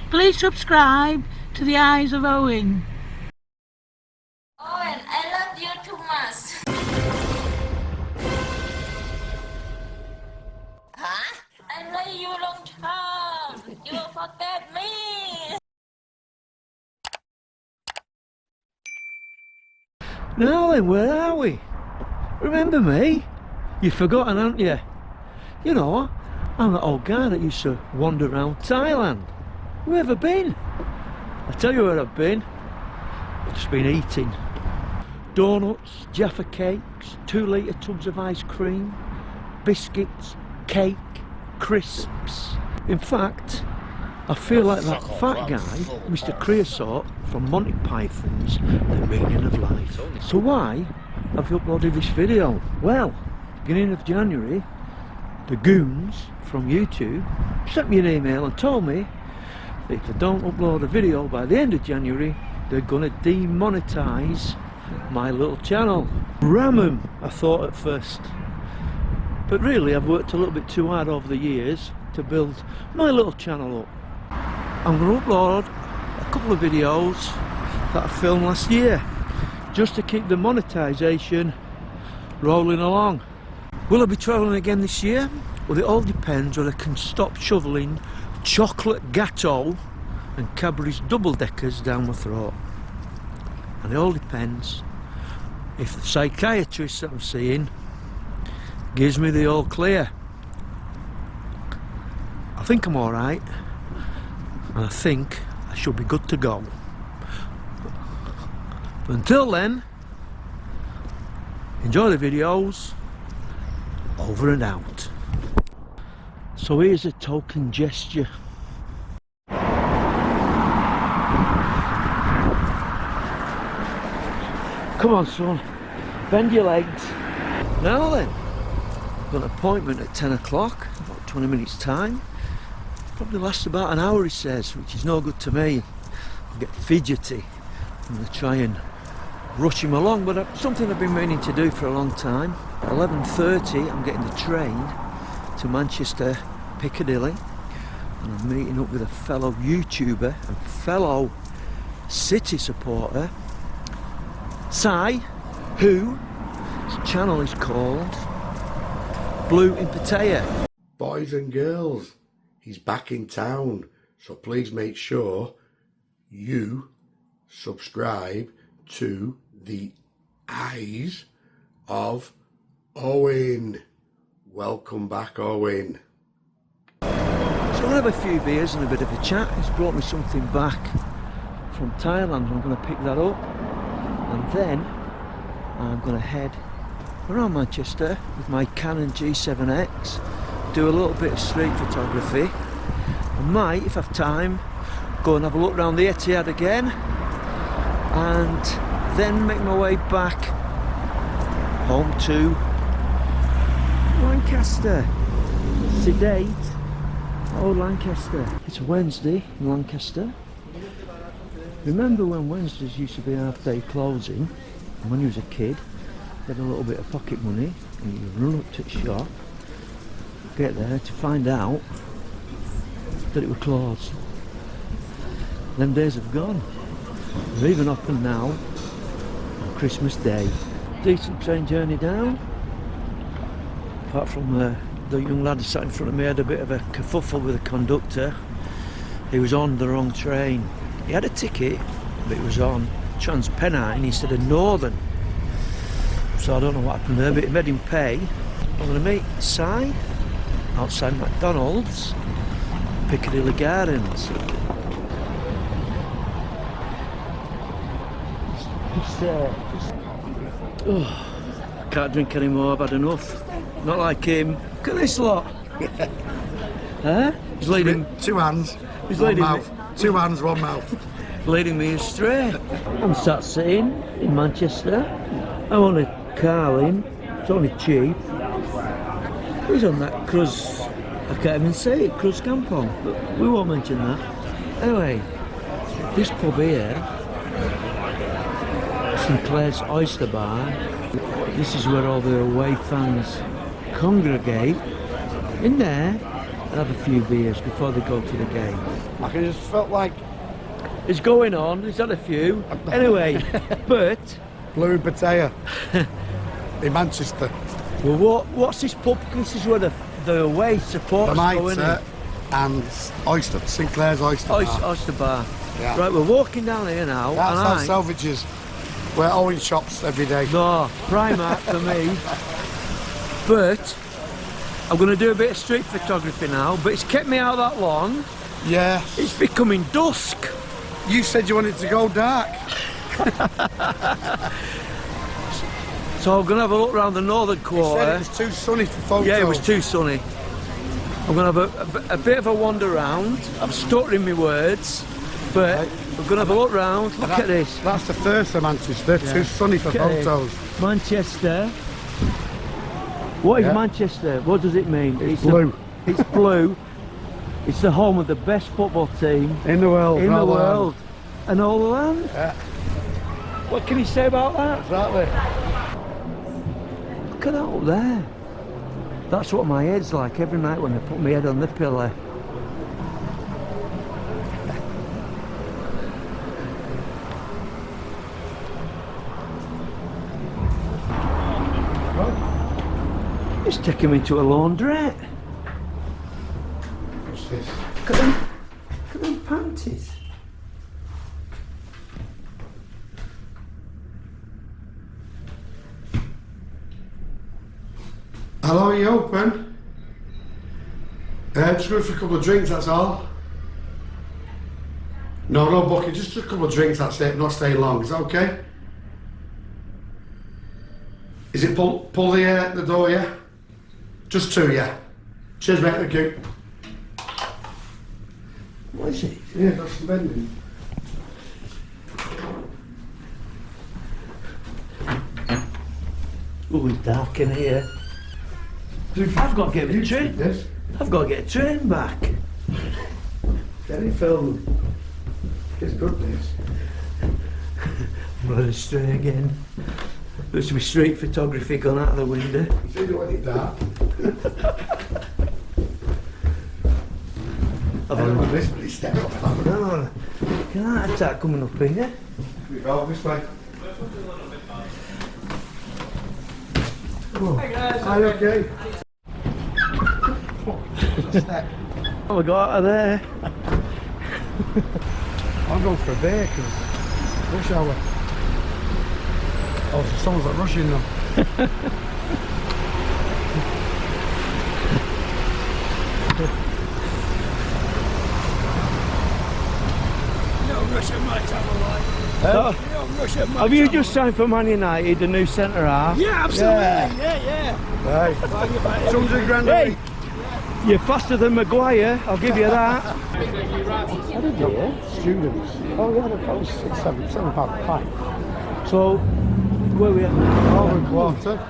Please subscribe to the Eyes of Owen. Owen, I love you too much. Huh? I love you long time. You forget me. Now then, where are we? Remember me? You've forgotten, haven't you? You know, I'm that old guy that used to wander around Thailand. Where have I been? I tell you where I've been. I've just been eating donuts, Jaffa cakes, 2-litre tubs of ice cream, biscuits, cake, crisps. In fact, I feel like that fat guy, Mr. Creosote from Monty Python's The Meaning of Life. So why have I uploaded this video? Well, beginning of January, the goons from YouTube sent me an email and told me that if I don't upload a video by the end of January, they're gonna demonetize my little channel. Ram 'em, I thought at first. But really, I've worked a little bit too hard over the years to build my little channel up. I'm going to upload a couple of videos that I filmed last year just to keep the monetization rolling along. Will I be travelling again this year? Well, it all depends whether I can stop shoveling chocolate gâteau and Cadbury's double-deckers down my throat. And it all depends if the psychiatrist that I'm seeing gives me the all clear. I think I'm alright, and I think I should be good to go. But until then, enjoy the videos. Over and out. So here's a token gesture. Come on, son, bend your legs. Now then, I've got an appointment at 10 o'clock, about 20 minutes time. Probably lasts about an hour, he says, which is no good to me. I get fidgety. I'm going to try and rush him along, but something I've been meaning to do for a long time. At 11:30 I'm getting the train to Manchester Piccadilly, and I'm meeting up with a fellow YouTuber and fellow City supporter, Sai, whose channel is called Blue in Pattaya. Boys and girls, he's back in town, so please make sure you subscribe to the Eyes of Owen. Welcome back, Owen. So we'll have a few beers and a bit of a chat. He's brought me something back from Thailand. I'm going to pick that up, and then I'm going to head around Manchester with my Canon G7X, do a little bit of street photography. I might, if I have time, go and have a look around the Etihad again, and then make my way back home to Lancaster. Sedate old Lancaster. It's Wednesday in Lancaster. Remember when Wednesdays used to be half-day closing? And when you was a kid, you had a little bit of pocket money and you run up to the shop, get there to find out that it was closed. Them days have gone. They're even open now on Christmas Day. Decent train journey down, apart from the young lad who sat in front of me had a bit of a kerfuffle with the conductor. He was on the wrong train. He had a ticket, but it was on Trans-Pennine instead of Northern. So I don't know what happened there, but it made him pay. I'm going to meet Sai outside McDonald's, Piccadilly Gardens. I can't drink anymore, I've had enough. Not like him. Look at this lot. Huh? He's leading. Two hands, He's one leading mouth. me. Two hands, one mouth. Leading me astray. I'm sat sitting in Manchester. I'm on a car in. It's only cheap. He's on that Cruz. I can't even say it, Cruz Campon. But we won't mention that. Anyway, this pub here, Sinclair's Oyster Bar. This is where all the away fans congregate. In there, and have a few beers before they go to the game. I just felt like It's going on, he's had a few. Anyway, but... Blue in Pattaya in Manchester. Well, what's this pub? This is where the away supporters go, isn't it? And Oyster, Sinclair's Oyster Bar. Oyster Bar. Yeah. Right, we're walking down here now. That's how Selvages, where Owen shops every day. No, Primark for me. But I'm going to do a bit of street photography now, but it's kept me out that long. Yeah. It's becoming dusk. You said you wanted to go dark. So I'm going to have a look around the northern You quarter. said it was too sunny for photos. Yeah, it was too sunny. I'm going to have a bit of a wander around. I'm stuttering my words, but Right. we're going to have a look round. Look at this. That's the first of Manchester. Yeah. Too sunny for Look at this. photos. Manchester. What is Yeah. Manchester? What does it mean? It's blue. It's blue. It's the home of the best football team In the world. in the rather world and all the land. Yeah. What can you say about that? Exactly. Look at that up there. That's what my head's like every night when I put my head on the pillow. It's taking me to a laundrette. What's this? Look at them panties. Hello, are you open? Just going for a couple of drinks, that's all. No booking, just a couple of drinks, that's it, not staying long, is that okay? Is it pull the door, yeah? Just two, yeah. Cheers mate, thank you. What is it? Yeah, got some vending. Oh, it's dark in here. I've got to get a train. Yes. I've got to get a train back. Get it filmed. It's good this. I'm going astray again. There's some street photography gone out of the window. You said you wanted it dark. I don't want this, but it's stepped up. No, can I attack coming up here? We go this way. Oh, Hey guys, are you okay? oh, we got out of there. I'm going for a beer because rush hour. Oh, so someone's like rushing now. Have you just signed for Man United, the new centre half? Yeah, absolutely. Yeah. Right. 200 grand a Hey, week. you're faster than Maguire, I'll give you that. What did you? Students. Oh yeah, they're probably £7 a pint. So, where we at now? Northern quarter.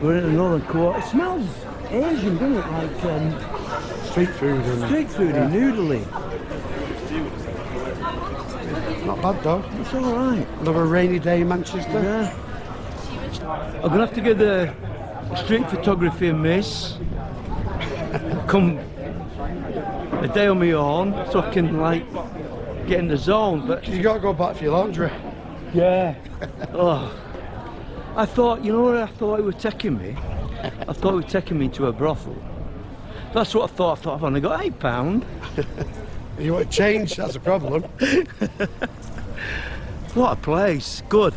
We're in the northern quarter. It smells Asian, doesn't it? Like Street food and street food and noodly. not bad though. It's alright. Another rainy day in Manchester. Yeah. I'm gonna have to get the street photography a miss. Come a day on my own so I can like get in the zone. But You got to go back for your laundry. yeah. Oh. I thought, you know where I thought it was taking me? I thought it was taking me to a brothel. That's what I thought. I thought I've only got £8. You want to change? That's a problem. What a place. Good.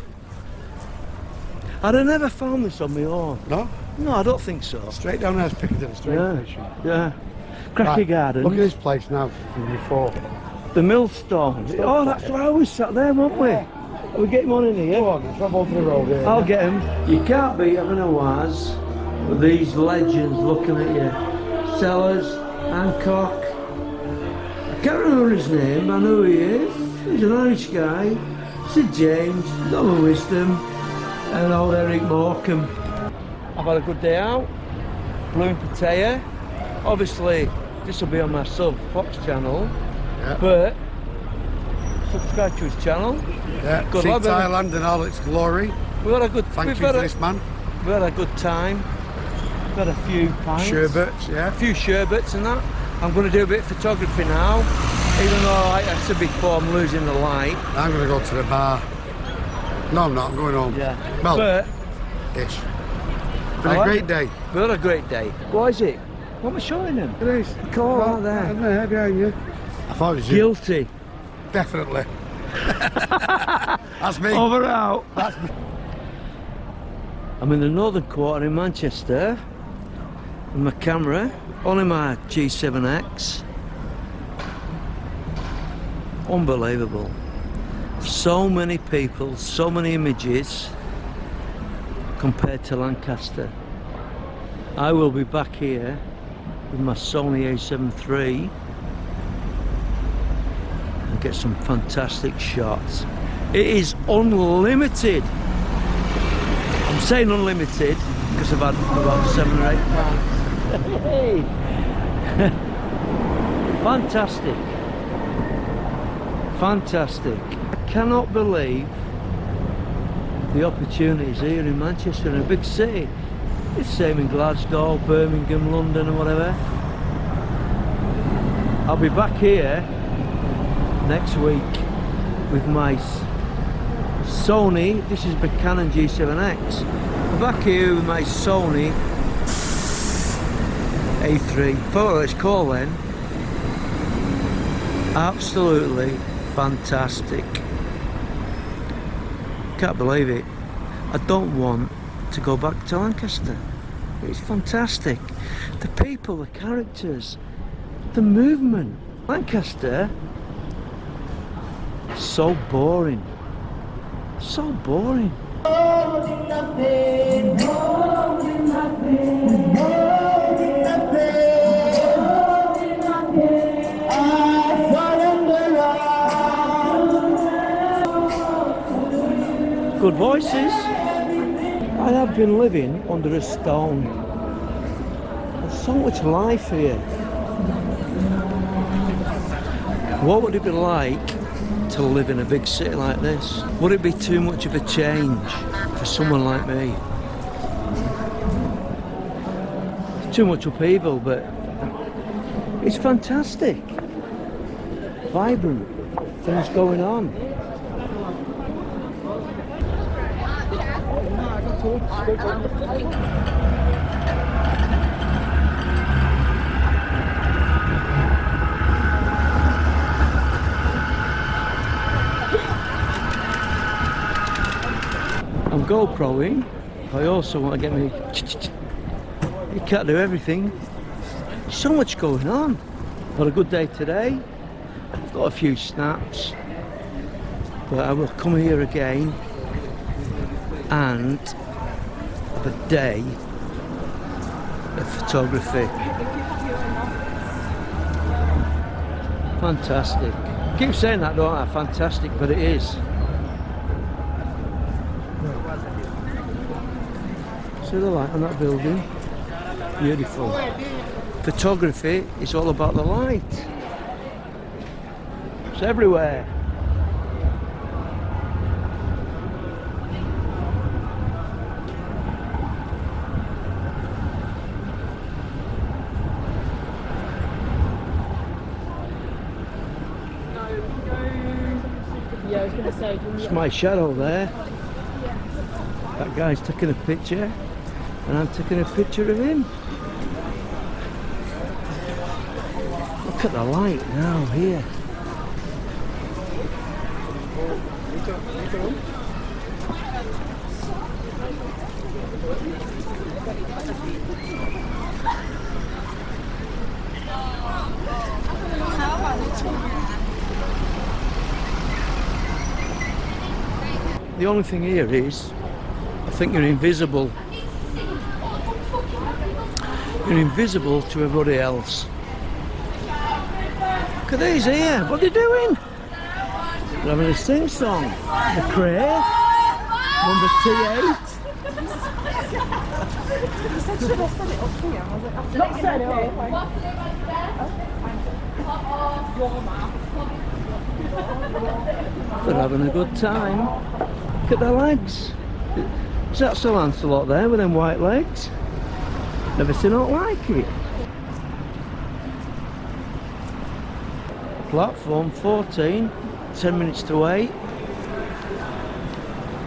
I'd have never found this on my own. No? No, I don't think so. Straight down there's Piccadilly train Yeah. station. Yeah. Cracky Right, Garden. Look at this place now from before. The millstone. Oh, that's where I was sat there, weren't we? Are we getting one in here? Go on, let's have over the road here. I'll get him. You can't beat having a waz with these legends looking at you. Sellers, Hancock. I can't remember his name, but I know who he is. He's an Irish guy. Sid James, Donald Wisdom, and old Eric Morecambe. I've had a good day out. Blue in Pattaya. Obviously, this will be on my sub Fox channel, Yeah. but subscribe to his channel. Yeah. Good See lad, innit? Thailand in all its glory. We've had a good. Thank we've you had for a, this man. We've had a good time. We've had a few pints. Sherbets, yeah. A few sherbets and that. I'm going to do a bit of photography now, even though, like I said before, I'm losing the light. I'm going to go to the bar. No, I'm not. I'm going home. Yeah. Well, But ish. Been a great day. What a great day. What is it? What am I showing them? It is. Call out there. There behind you. I thought it was you. Guilty. Definitely. That's me. Over out. That's me. I'm in the northern quarter in Manchester with my camera, only my G7X. Unbelievable. So many people, so many images compared to Lancaster. I will be back here with my Sony A7 III and get some fantastic shots. It is unlimited. I'm saying unlimited because I've had about 7 or 8 pints. Hey. Fantastic. Fantastic. I cannot believe the opportunities here in Manchester, in a big city. It's the same in Glasgow, Birmingham, London and whatever. I'll be back here next week with my Sony. This is the Canon G7X. I'm back here with my Sony A3. What it's called then. Absolutely fantastic. Can't believe it. I don't want to go back to Lancaster. It's fantastic. The people, the characters, the movement. Lancaster, so boring. So boring. Good voices. I have been living under a stone. There's so much life here. What would it be like to live in a big city like this? Would it be too much of a change for someone like me? Too much upheaval, but it's fantastic. Vibrant. Things going on. I'm GoProing. I also want to get me. You can't do everything. So much going on. Had a good day today. I've got a few snaps, but I will come here again and have a day of photography. Fantastic. I keep saying that, don't I? Fantastic, but it is. See the light on that building? Beautiful. Photography is all about the light. It's everywhere. Yeah, I was going to say. It's my shadow there. That guy's taking a picture, and I'm taking a picture of him. Look at the light now here. The only thing here is, I think you're invisible. You're invisible to everybody else. Look at these here, what are they doing? They're having a sing song. The Cray, number T8. They're having a good time. Look at their legs. Is that Sir Lancelot there with them white legs? Never seen aught like it. platform, 14, 10 minutes to 8.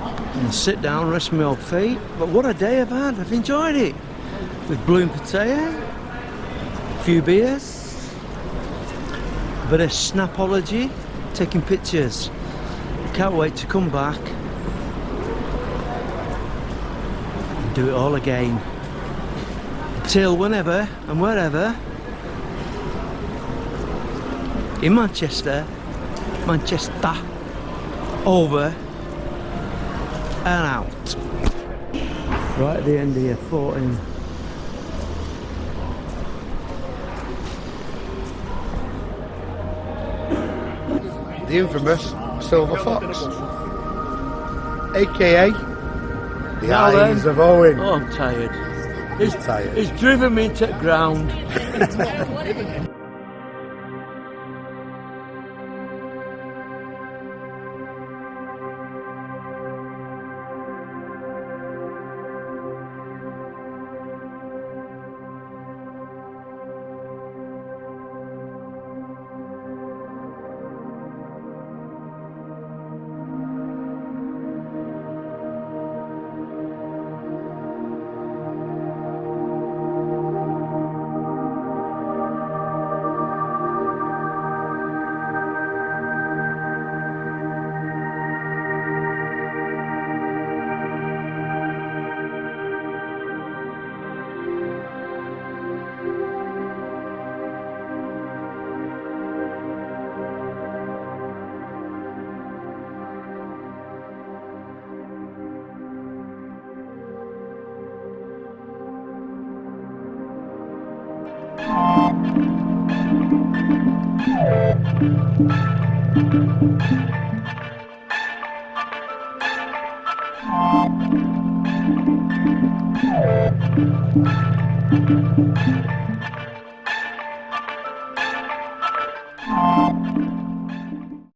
And sit down, rest my old feet. But what a day I've had, I've enjoyed it. With Blue and Pattaya, a few beers, a bit of snapology, taking pictures. Can't wait to come back and do it all again. Until whenever and wherever, in Manchester, over and out. Right at the end here, 14. The infamous Silver Fox, aka the Now Eyes then. of Owen. Oh, I'm tired. He's tired. It's driven me to the ground.